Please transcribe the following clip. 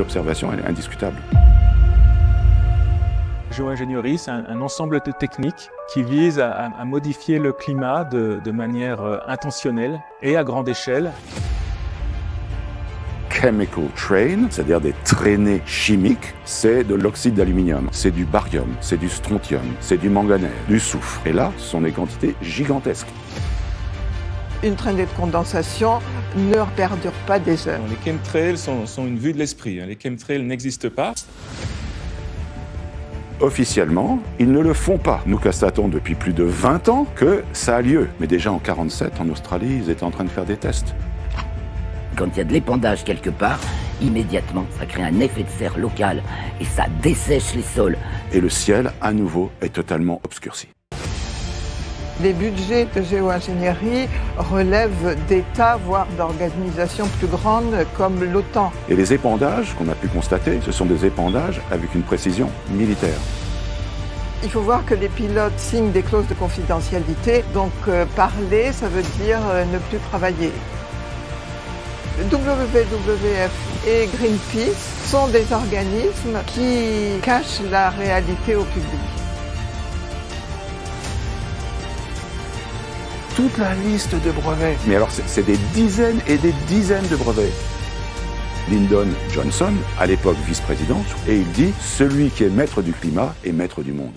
l'observation elle est indiscutable. Géo-ingénierie, c'est un ensemble de techniques qui visent à modifier le climat de manière intentionnelle et à grande échelle. Chemical train, c'est-à-dire des traînées chimiques, c'est de l'oxyde d'aluminium, c'est du barium, c'est du strontium, c'est du manganèse, du soufre. Et là, ce sont des quantités gigantesques. Une traînée de condensation ne perdure pas des heures. Les chemtrails sont une vue de l'esprit. Les chemtrails n'existent pas. Officiellement, ils ne le font pas. Nous constatons depuis plus de 20 ans que ça a lieu. Mais déjà en 1947, en Australie, ils étaient en train de faire des tests. Quand il y a de l'épandage quelque part, immédiatement, ça crée un effet de serre local et ça dessèche les sols. Et le ciel, à nouveau, est totalement obscurci. Les budgets de géo-ingénierie relèvent d'États, voire d'organisations plus grandes comme l'OTAN. Et les épandages qu'on a pu constater, ce sont des épandages avec une précision militaire. Il faut voir que les pilotes signent des clauses de confidentialité, donc parler, ça veut dire ne plus travailler. WWF et Greenpeace sont des organismes qui cachent la réalité au public. Toute la liste de brevets. Mais alors, c'est des dizaines et des dizaines de brevets. Lyndon Johnson, à l'époque vice-président, et il dit « Celui qui est maître du climat est maître du monde ».